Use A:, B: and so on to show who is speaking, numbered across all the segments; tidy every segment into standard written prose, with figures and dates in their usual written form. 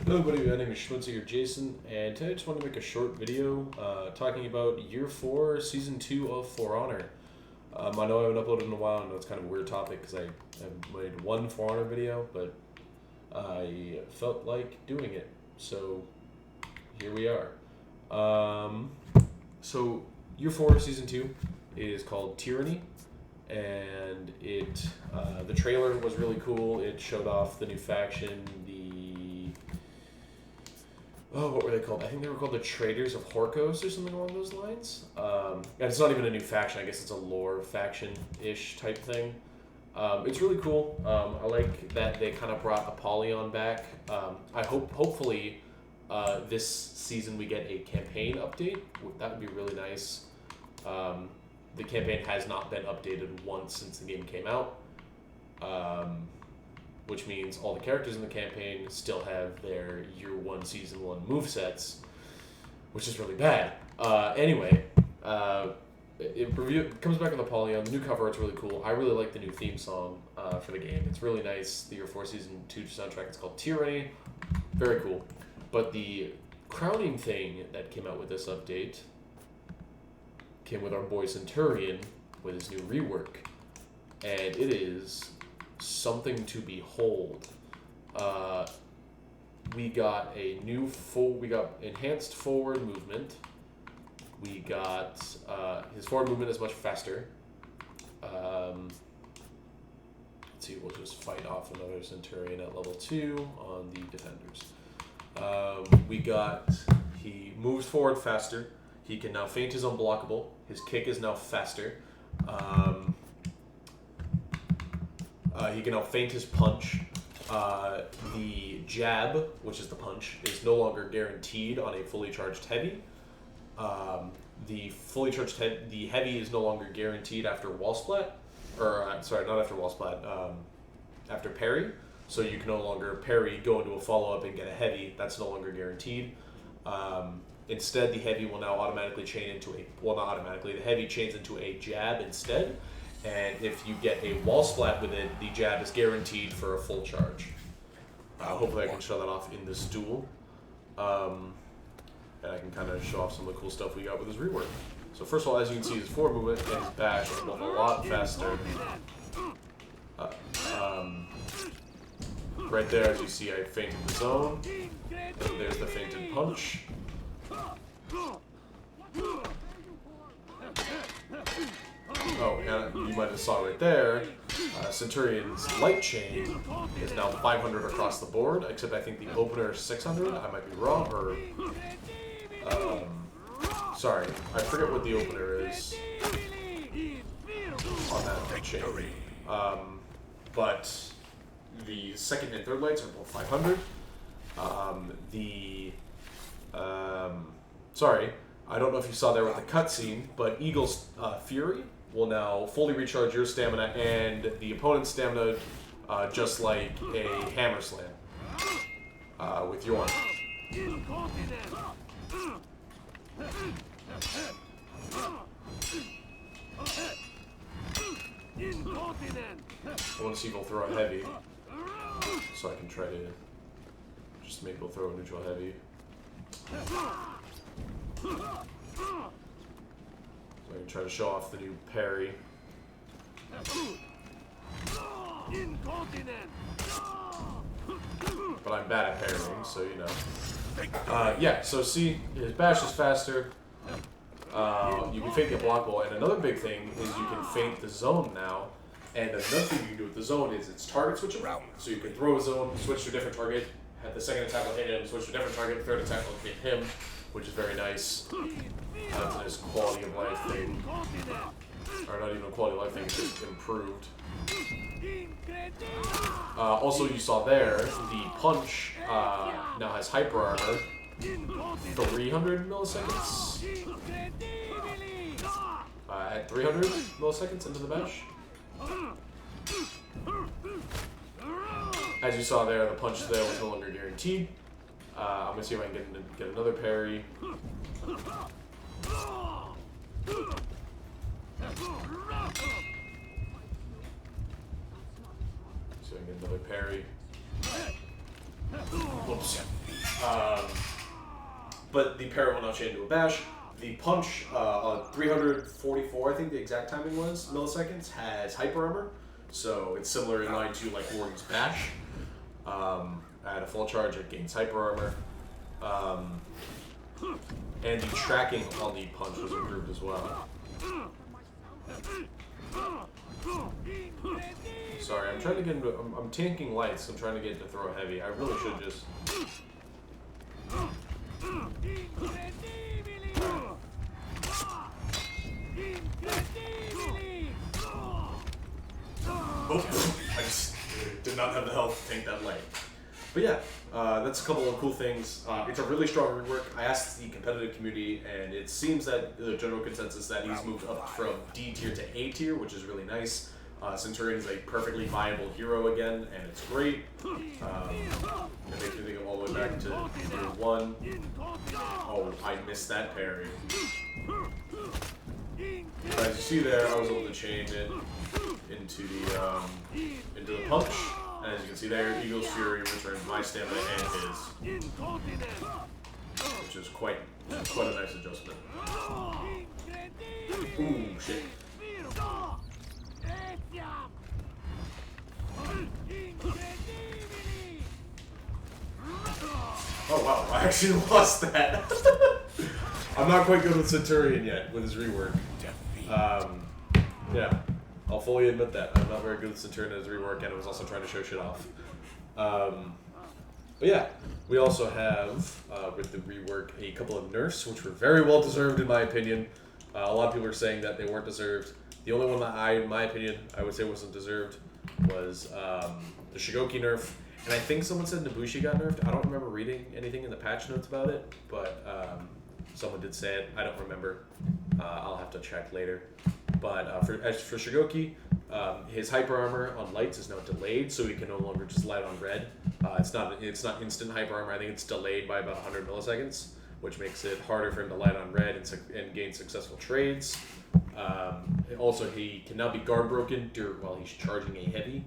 A: Hello everybody, my name is Schmutziger Jason, and today I just want to make a short video talking about Year 4, Season 2 of For Honor. I know I haven't uploaded in a while. I know it's kind of a weird topic because I have made one For Honor video, but I felt like doing it, so here we are. So Year 4, Season 2 is called Tyranny, and the trailer was really cool. It showed off the new faction, what were they called? I think they were called the Traders of Horkos or something along those lines. And it's not even a new faction. I guess it's a lore faction-ish type thing. It's really cool. I like that they kind of brought Apollyon back. Hopefully, this season we get a campaign update. That would be really nice. The campaign has not been updated once since the game came out. Which means all the characters in the campaign still have their Year 1, Season 1 movesets, which is really bad. Anyway, it comes back with Apollyon. The new cover art's really cool. I really like the new theme song for the game. It's really nice. The Year 4 Season 2 soundtrack, it's called Tyranny. Very cool. But the crowning thing that came out with this update came with our boy Centurion with his new rework. And it is something to behold. We got enhanced forward movement. We got his forward movement is much faster. Let's see, we'll just fight off another Centurion at level 2 on the defenders. He moves forward faster. He can now feint his unblockable. His kick is now faster. He can now feint his punch. The jab, which is the punch, is no longer guaranteed on a fully charged heavy. The heavy is no longer guaranteed after wall splat, not after wall splat, after parry. So you can no longer parry, go into a follow up and get a heavy. That's no longer guaranteed. Instead, the heavy will now automatically chain into the heavy chains into a jab instead. And if you get a wall splat with it, the jab is guaranteed for a full charge. Hopefully I can show that off in this duel. And I can kind of show off some of the cool stuff we got with his rework. So first of all, as you can see, his forward movement and his bash is both a lot faster. Right there, as you see, I feinted the zone. And there's the feinted punch. Oh, and you might have saw right there, Centurion's light chain is now 500 across the board, except I think the opener is 600. I might be wrong, or... sorry, I forget what the opener is on that light chain. But the second and third lights are both 500. Sorry, I don't know if you saw there with the cutscene, but Eagle's Fury will now fully recharge your stamina and the opponent's stamina, just like a hammer slam with Yorn. I want to see if he'll throw a heavy, so I can try to just maybe he'll throw a neutral heavy. So I can try to show off the new parry. But I'm bad at parrying, so you know. Yeah, so see, his bash is faster. You can feint the blockable, and another big thing is you can feint the zone now. And another thing you can do with the zone is it's target switchable. So you can throw a zone, switch to a different target, have the second attack will hit him, switch to a different target, third attack will hit him, which is very nice. That's a nice quality of life thing. Or not even a quality of life thing, it's just improved. Also, you saw there, the punch now has hyper armor, 300 milliseconds. At 300 milliseconds into the bash. As you saw there, the punch there was no longer guaranteed. I'm going to see if I can get another parry. So I can get another parry. Whoops. But the parry will now change into a bash. The punch on 344, I think the exact timing was, milliseconds, has hyper armor. So it's similar in line to like Warden's bash. At a full charge, it gains hyper armor. And the tracking on the punch was improved as well. Sorry, I'm trying to get into. I'm tanking lights. I'm trying to get to throw heavy. I really should just. Oh, I just did not have the health to tank that light. But yeah, that's a couple of cool things. It's a really strong rework. I asked the competitive community, and it seems that the general consensus that he's moved up from D tier to A tier, which is really nice. Centurion is a perfectly viable hero again, and it's great. It makes me think of all the way back to tier 1. Oh, I missed that parry. But as you see there, I was able to chain it into the punch. And as you can see there, Eagle's Fury returned my stamina and his, which is quite a nice adjustment. Ooh, shit. Oh wow, I actually lost that. I'm not quite good with Centurion yet, with his rework. Yeah, I'll fully admit that. I'm not very good with Centurion as rework, and I was also trying to show shit off. But yeah, we also have, with the rework, a couple of nerfs, which were very well deserved in my opinion. A lot of people are saying that they weren't deserved. The only one that in my opinion, I would say wasn't deserved was the Shigoki nerf. And I think someone said Nabushi got nerfed. I don't remember reading anything in the patch notes about it, but someone did say it. I don't remember. I'll have to check later. But as for Shigoki, his hyper armor on lights is now delayed, so he can no longer just light on red. It's not instant hyper armor. I think it's delayed by about 100 milliseconds, which makes it harder for him to light on red and gain successful trades. Also, he can now be guard broken while he's charging a heavy,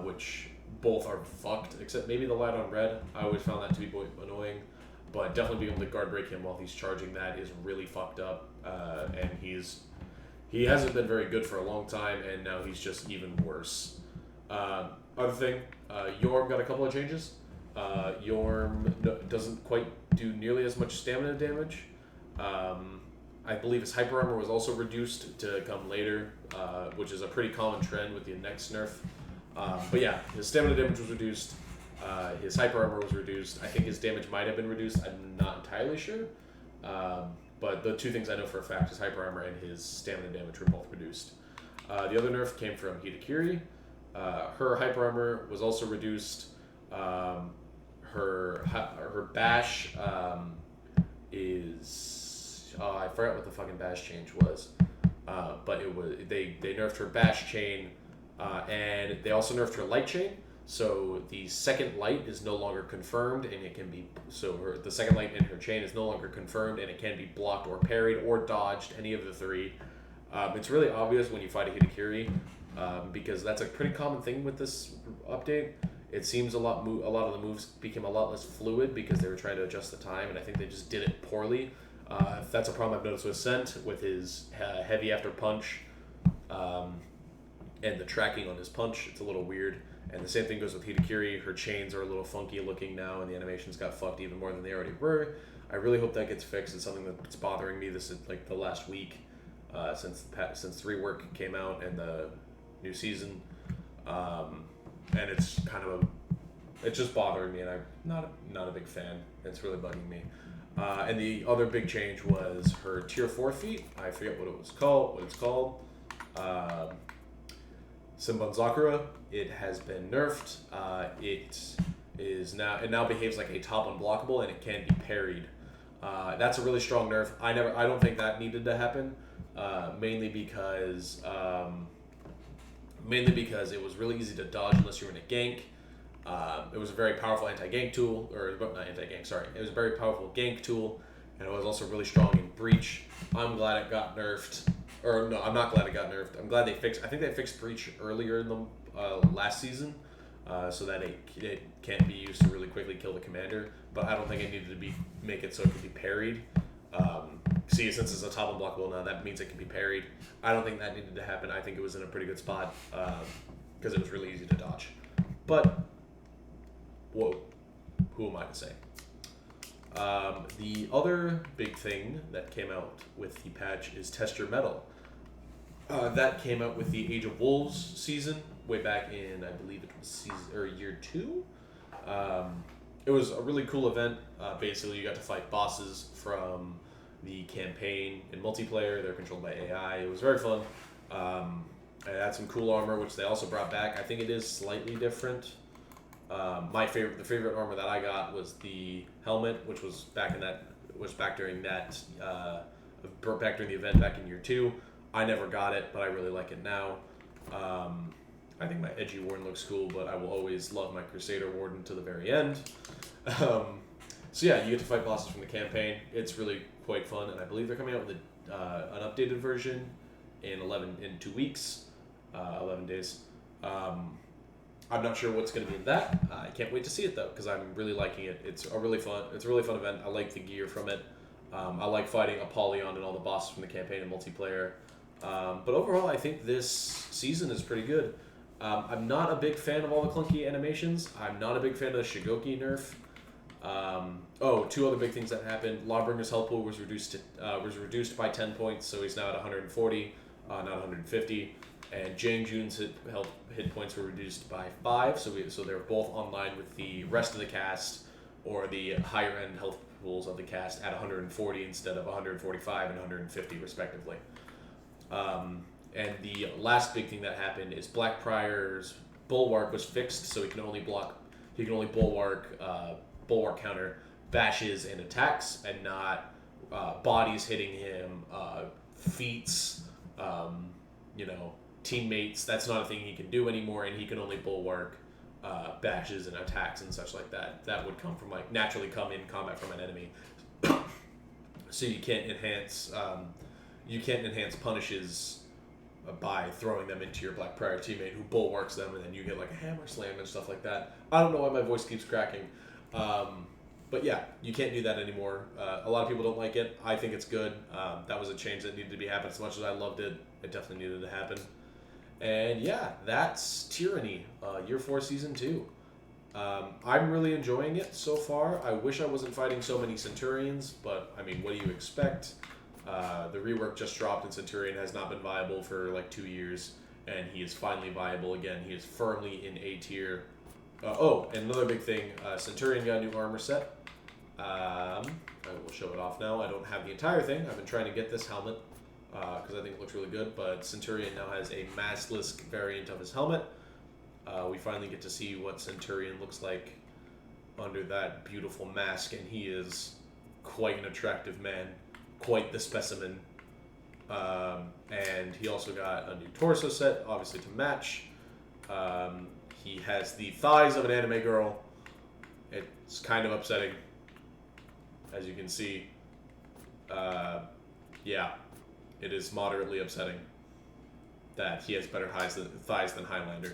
A: which both are fucked, except maybe the light on red. I always found that to be annoying, but definitely being able to guard break him while he's charging that is really fucked up, and he hasn't been very good for a long time, and now he's just even worse. Other thing, Yorm got a couple of changes. Yorm doesn't quite do nearly as much stamina damage. I believe his hyper armor was also reduced to come later, which is a pretty common trend with the next nerf. But yeah, his stamina damage was reduced. His hyper armor was reduced. I think his damage might have been reduced. I'm not entirely sure. But the two things I know for a fact, his hyper armor and his stamina damage were both reduced. The other nerf came from Hitakiri. Her hyper armor was also reduced. Her bash is... I forgot what the fucking bash change was. But it was they nerfed her bash chain, and they also nerfed her light chain. So the second light is no longer confirmed, and it can be the second light in her chain is no longer confirmed, and it can be blocked or parried or dodged, any of the three. It's really obvious when you fight a Hitakiri, because that's a pretty common thing with this update. It seems a lot of the moves became a lot less fluid because they were trying to adjust the time, and I think they just did it poorly. That's a problem I've noticed with Sent, with his heavy after punch, and the tracking on his punch. It's a little weird. And the same thing goes with Hitakiri. Her chains are a little funky looking now, and the animations got fucked even more than they already were. I really hope that gets fixed. It's something that's bothering me this is like the last week since the rework came out and the new season, and it's it's just bothering me, and I'm not a big fan. It's really bugging me. And the other big change was her tier 4 feat. I forget what it's called. Senbon it has been nerfed. It now behaves like a top unblockable, and it can be parried. That's a really strong nerf. I don't think that needed to happen. Mainly because it was really easy to dodge unless you were in a gank. It was a very powerful anti-gank tool, not anti-gank, sorry. It was a very powerful gank tool, and it was also really strong in breach. I'm glad it got nerfed. Or no, I'm not glad it got nerfed. I'm glad I think they fixed breach earlier in the last season, so that it can't be used to really quickly kill the commander. But I don't think it needed to make it so it could be parried. See, since it's a top unblockable now, that means it can be parried. I don't think that needed to happen. I think it was in a pretty good spot because it was really easy to dodge. But, whoa, who am I to say? The other big thing that came out with the patch is Test Your Metal. That came out with the Age of Wolves season way back in, I believe it was year 2. It was a really cool event. Basically, you got to fight bosses from the campaign in multiplayer. They're controlled by AI. It was very fun. It had some cool armor, which they also brought back. I think it is slightly different. The favorite armor that I got was the helmet, which was back during the event back in year 2. I never got it, but I really like it now. I think my edgy warden looks cool, but I will always love my Crusader warden to the very end. So yeah, you get to fight bosses from the campaign. It's really quite fun, and I believe they're coming out with an updated version in 2 weeks, 11 days. I'm not sure what's going to be in that. I can't wait to see it though, because I'm really liking it. It's a really fun event. I like the gear from it. I like fighting Apollyon and all the bosses from the campaign and multiplayer. But overall, I think this season is pretty good. I'm not a big fan of all the clunky animations. I'm not a big fan of the Shigoki nerf. Two other big things that happened. Lawbringer's health pool was reduced by 10 points, so he's now at 140, not 150. And Jang Jun's hit points were reduced by 5, so they're both online with the rest of the cast, or the higher end health pools of the cast at 140 instead of 145 and 150 respectively. And the last big thing that happened is Blackprior's Bulwark was fixed, so he can only bulwark counter bashes and attacks, and not bodies hitting him, feats, teammates. That's not a thing he can do anymore, and he can only bulwark bashes and attacks and such like that. That would naturally come in combat from an enemy. So you can't enhance punishes by throwing them into your Blackprior teammate who bulwarks them, and then you get like a hammer slam and stuff like that. I don't know why my voice keeps cracking. But yeah, you can't do that anymore. A lot of people don't like it. I think it's good. That was a change that needed to be happened. As much as I loved it, it definitely needed to happen. And yeah, that's Tyranny, Year 4 Season 2. I'm really enjoying it so far. I wish I wasn't fighting so many Centurions, but I mean, what do you expect? The rework just dropped, and Centurion has not been viable for like 2 years, and he is finally viable again. He is firmly in A tier. And another big thing, Centurion got a new armor set. I will show it off now. I don't have the entire thing. I've been trying to get this helmet because I think it looks really good, but Centurion now has a maskless variant of his helmet. We finally get to see what Centurion looks like under that beautiful mask, and he is quite an attractive man, quite the specimen. And he also got a new torso set, obviously to match. He has the thighs of an anime girl. It's kind of upsetting, as you can see. Yeah, it is moderately upsetting that he has better thighs than Highlander.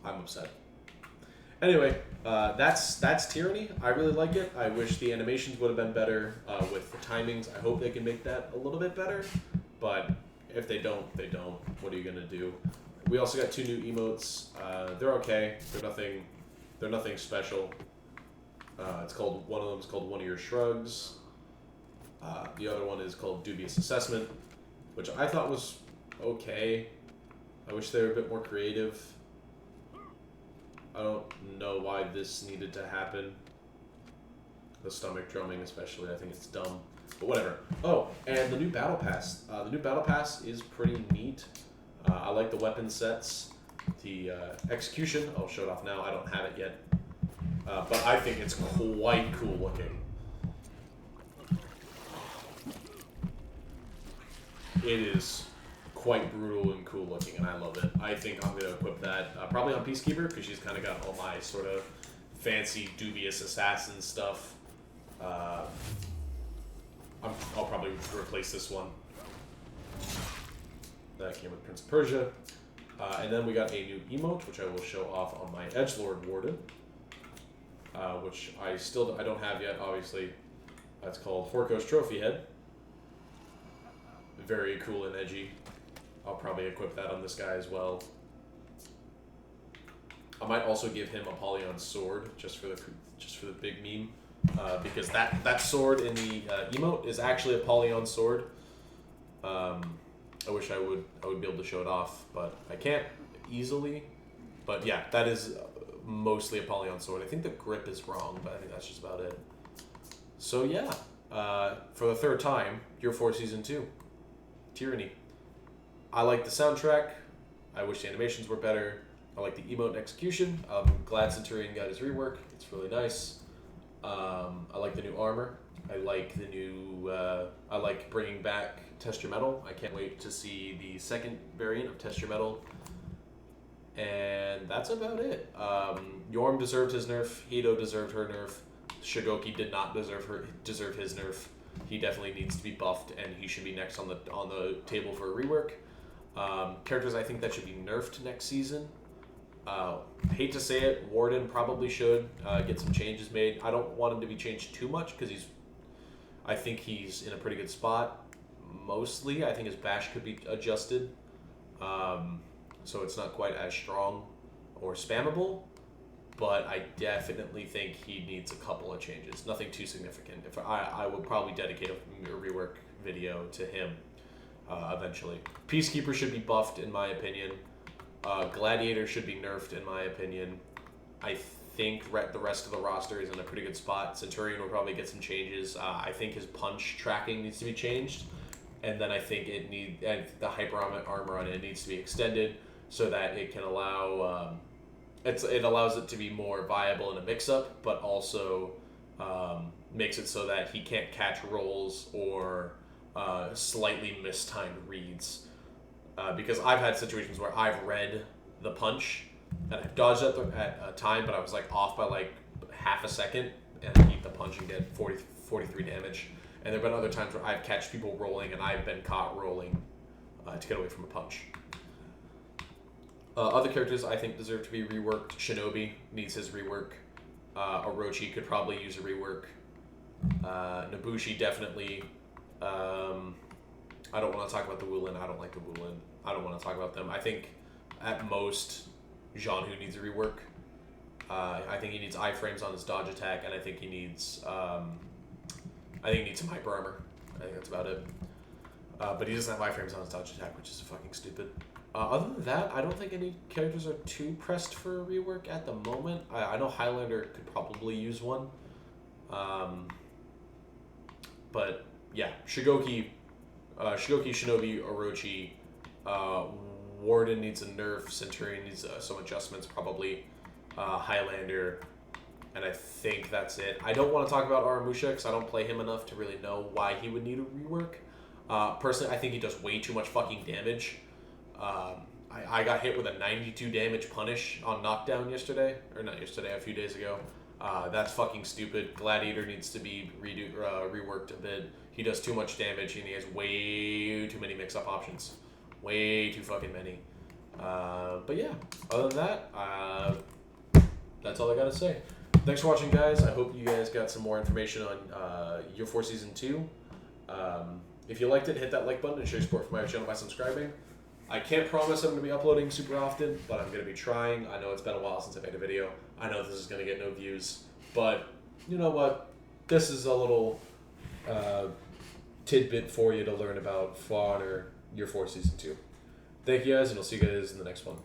A: I'm upset. Anyway, that's Tyranny. I really like it. I wish the animations would have been better with the timings. I hope they can make that a little bit better. But if they don't, they don't. What are you gonna do? We also got 2 new emotes. They're okay. They're nothing special. One of them is called One of Your Shrugs. The other one is called Dubious Assessment, which I thought was okay. I wish they were a bit more creative. I don't know why this needed to happen. The stomach drumming especially, I think it's dumb. But whatever. Oh, and the new Battle Pass. The new Battle Pass is pretty neat. I like the weapon sets. The execution, I'll show it off now. I don't have it yet. But I think it's quite cool looking. It is quite brutal and cool looking, and I love it. I think I'm going to equip that probably on Peacekeeper, because she's kind of got all my sort of fancy, dubious assassin stuff. I'll probably replace this one. That came with Prince of Persia. And then we got a new emote, which I will show off on my Edgelord Warden, which I don't have yet, obviously. That's called Horko's Trophy Head. Very cool and edgy. I'll probably equip that on this guy as well. I might also give him Apollyon Sword just for the big meme, because that sword in the emote is actually Apollyon Sword. I wish I would be able to show it off, but I can't easily. But yeah, that is mostly Apollyon Sword. I think the grip is wrong, but I think that's just about it. So yeah, for the third time, Y4 Season 2, Tyranny. I like the soundtrack. I wish the animations were better. I like the emote and execution. I'm glad Centurion got his rework. It's really nice. I like the new armor. I like the new. I like bringing back Test Your Metal. I can't wait to see the second variant of Test Your Metal. And that's about it. Yorm deserved his nerf. Hito deserved her nerf. Shigoki did not deserve his nerf. He definitely needs to be buffed, and he should be next on the table for a rework. Characters I think that should be nerfed next season. Hate to say it, Warden probably should get some changes made. I don't want him to be changed too much because I think he's in a pretty good spot. Mostly, I think his bash could be adjusted, so it's not quite as strong or spammable. But I definitely think he needs a couple of changes. Nothing too significant. If I would probably dedicate a rework video to him eventually. Peacekeeper should be buffed, in my opinion. Gladiator should be nerfed, in my opinion. I think the rest of the roster is in a pretty good spot. Centurion will probably get some changes. I think his punch tracking needs to be changed. And then I think the hyper armor on it needs to be extended so that it can allow... It allows it to be more viable in a mix-up, but also makes it so that he can't catch rolls or slightly mistimed reads. Because I've had situations where I've read the punch and I've dodged at a time, but I was like off by like half a second and I eat the punch and get 43 damage. And there have been other times where I've catched people rolling and I've been caught rolling to get away from a punch. Other characters I think deserve to be reworked. Shinobi needs his rework. Orochi could probably use a rework. Nobushi definitely. I don't want to talk about the Wulin. I don't like the Wulin. I don't want to talk about them. I think at most Jeanhu needs a rework. I think he needs iframes on his dodge attack, and I think he needs some hyper armor. I think that's about it. But he doesn't have iframes on his dodge attack, which is fucking stupid. Other than that, I don't think any characters are too pressed for a rework at the moment. I know Highlander could probably use one. But yeah, Shigoki, Shinobi, Orochi, Warden needs a nerf, Centurion needs some adjustments probably, Highlander, and I think that's it. I don't want to talk about Aramusha because I don't play him enough to really know why he would need a rework. Personally, I think he does way too much fucking damage. I got hit with a 92 damage punish on knockdown a few days ago. That's fucking stupid. Gladiator needs to be reworked a bit. He does too much damage and he has way too many mix-up options. Way too fucking many. But yeah, other than that, that's all I gotta say. Thanks for watching, guys. I hope you guys got some more information on Y4 Season 2. If you liked it, hit that like button and show your support for my channel by subscribing. I can't promise I'm going to be uploading super often, but I'm going to be trying. I know it's been a while since I made a video. I know this is going to get no views, but you know what? This is a little tidbit for you to learn about For Honor Y4 Season 2. Thank you guys, and I'll see you guys in the next one.